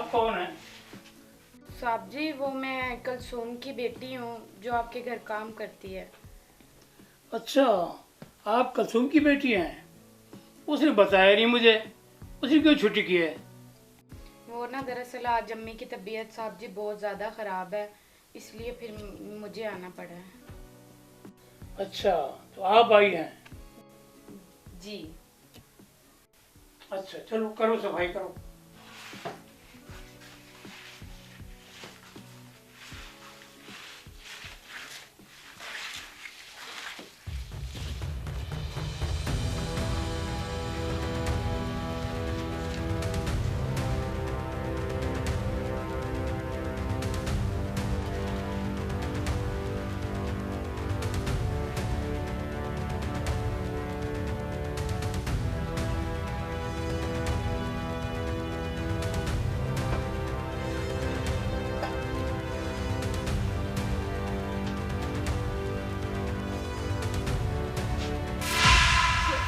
आप कौन हैं? साहब जी वो मैं कलसूम की बेटी हूँ जो आपके घर काम करती है। अच्छा, आप कलसूम की बेटी हैं। उसने बताया नहीं मुझे। उसने क्यों छुट्टी की है? वो ना दरअसल आज अम्मी की तबीयत साहब जी बहुत ज़्यादा ख़राब है, इसलिए फिर मुझे आना पड़ा है। अच्छा, तो आप आई हैं। जी। अच्छा चलो, करो सफाई करो।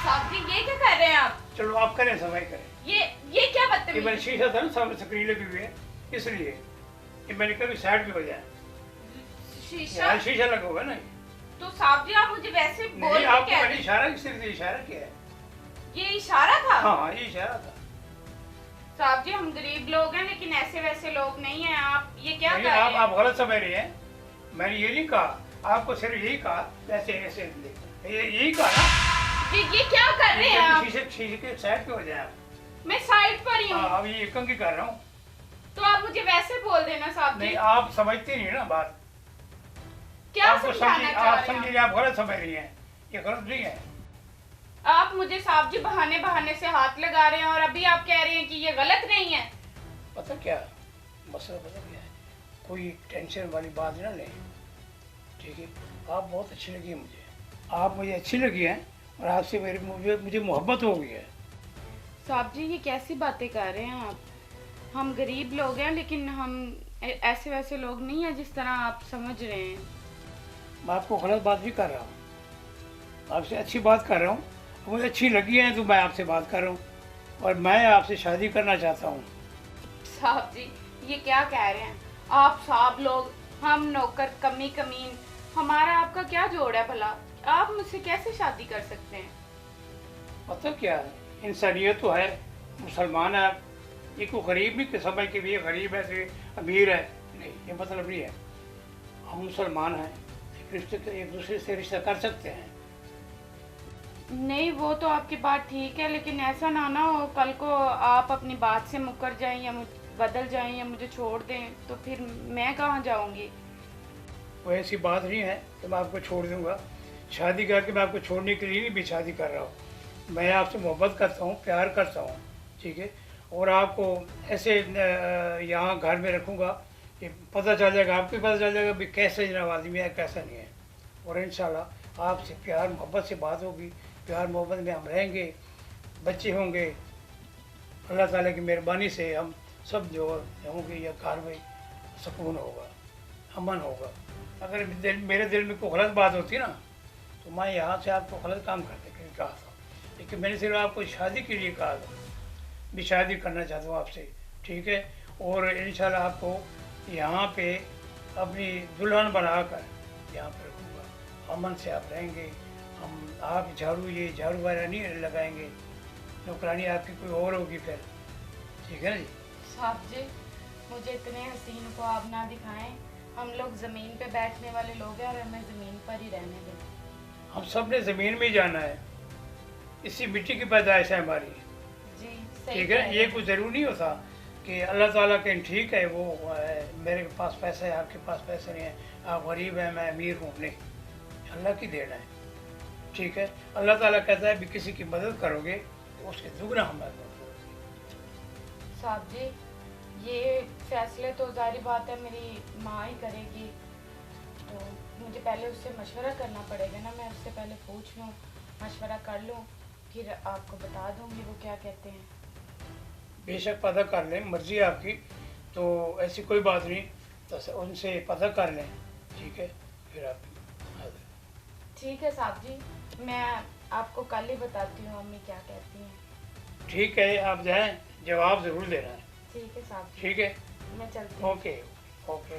साहब जी ये क्या कर रहे हैं आप? चलो आप करें, सफाई करें। ये क्या ये बदतमीजी? मैंने शीशा था ना, सामने स्क्रीन लगी हुई है, इसलिए कि मैंने कभी साइड भी हो जाए। शीशा? यहाँ शीशा लगा होगा ना। तो साहब जी आप मुझे वैसे बोल नहीं, के आपको कह मैंने रहे इशारा सिर्फ इशारा किया है। हैं। ये इशारा था? हाँ, ये इशारा था। साहब जी हम गरीब लोग हैं लेकिन ऐसे वैसे लोग नहीं हैं। आप ये क्या कर नहीं, रहे हैं? आप गलत समझ रही हैं। मैंने ये नहीं कहा, आपको सिर्फ यही कहा ऐसे ऐसे यही कहा ना। ये क्या कर रहे हैं आप? शीशे शीशे के साइड पे हो जाए आप। मैं साइड पर ही हूँ। हाँ, अब ये कंघी कर रहा हूँ। तो आप मुझे वैसे बोल देना साहब जी। नहीं, आप समझती नहीं ना बात। क्या आपको समझाना समझिए, चाह आप रहे हैं समझिए, आप गलत समझ रही हैं। ये गलत नहीं है। आप मुझे साहब जी बहाने बहाने से हाथ लगा रहे हैं और अभी आप कह रहे हैं कि ये गलत नहीं है। पता क्या मसला, पता क्या है, कोई टेंशन वाली बात ना लें, ठीक है। आप बहुत अच्छी लगी मुझे, आप मुझे अच्छी लगी हैं और आपसे मुझे मोहब्बत हो गई है। साहब जी ये कैसी बातें कर रहे हैं आप? हम गरीब लोग हैं लेकिन हम ऐसे वैसे लोग नहीं हैं जिस तरह आप समझ रहे हैं। मैं आपको गलत बात भी कर रहा हूँ, आपसे अच्छी बात कर रहा हूँ। मुझे अच्छी लगी है तो मैं आपसे बात कर रहा हूँ और मैं आपसे शादी करना चाहता हूँ। साहब जी ये क्या कह रहे हैं आप? साहब लोग, हम नौकर कमी कमीन, हमारा आपका क्या जोड़ है भला? आप मुझसे कैसे शादी कर सकते हैं? पता क्या है, इंसानियत तो है, मुसलमान है आप। ये कोई गरीब नहीं कि समझ के भी ये गरीब है तो ये अमीर है, नहीं, ये मतलब नहीं है। हम मुसलमान हैं, एक दूसरे से रिश्ता कर सकते हैं। नहीं वो तो आपकी बात ठीक है लेकिन ऐसा ना हो कल को आप अपनी बात से मुकर जाएं या बदल जाएं या मुझे छोड़ दें तो फिर मैं कहाँ जाऊंगी? वो ऐसी बात नहीं है कि मैं आपको छोड़ दूंगा। शादी करके मैं आपको छोड़ने के लिए नहीं भी शादी कर रहा हूँ। मैं आपसे मोहब्बत करता हूँ, प्यार करता हूँ, ठीक है। और आपको ऐसे यहाँ घर में रखूँगा कि पता चल जाएगा, आपको पता चल जाएगा भी कैसे जनाब आदमी है, कैसा नहीं है। और इंशाल्लाह आपसे प्यार मोहब्बत से बात होगी, प्यार मोहब्बत में हम रहेंगे, बच्चे होंगे। अल्लाह ताला की मेहरबानी से हम सब जो होंगे, या घर में सुकून होगा, अमन होगा। अगर मेरे दिल में कोई गलत बात होती ना तो मैं यहाँ से आपको गलत काम करने के लिए कहा था, लेकिन मैंने सिर्फ आपको शादी के लिए कहा था, भी शादी करना चाहता हूँ आपसे, ठीक है। और इंशाल्लाह आपको यहाँ पे अपनी दुल्हन बनाकर यहाँ पर रखूँगा, अमन से आप रहेंगे। हम आप ये झाड़ू वगैरह नहीं लगाएंगे, नौकरानी आपकी कोई और होगी फिर, ठीक है ना जी। साहब जी मुझे इतने हसीन को आप ना दिखाएं। हम लोग जमीन पे बैठने वाले लोग हैं और हमें जमीन पर ही रहने दें। हम सब ने ज़मीन में ही जाना है, इसी मिट्टी की पैदाइश है हमारी, जी सही ठीक कह है। रहे ये हैं। कुछ ज़रूरी नहीं होता कि अल्लाह ताला के ठीक है वो है, मेरे पास पैसा है आपके पास पैसे नहीं है, आप गरीब हैं मैं अमीर हूँ, नहीं, अल्लाह की देन है, ठीक है। अल्लाह ताला कहता है भी किसी की मदद करोगे तो उसके दुगना हम मदद करोगे। साहब जी ये फैसले तो जारी बात है मेरी माँ ही करेगी, तो मुझे पहले उससे मशवरा करना पड़ेगा ना। मैं उससे पहले पूछ लूँ, मशवरा कर लूँ, फिर आपको बता दूँगी वो क्या कहते हैं। बेशक पता कर लें, मर्जी है आपकी, तो ऐसी कोई बात नहीं, तो उनसे पता कर लें, ठीक है। फिर आप ठीक है साहब जी, मैं आपको कल ही बताती हूँ अम्मी क्या कहती हैं। ठीक है, आप जाएं, जवाब ज़रूर देना है। ठीक है साहब, ठीक है, मैं चलती हूँ। Okay okay.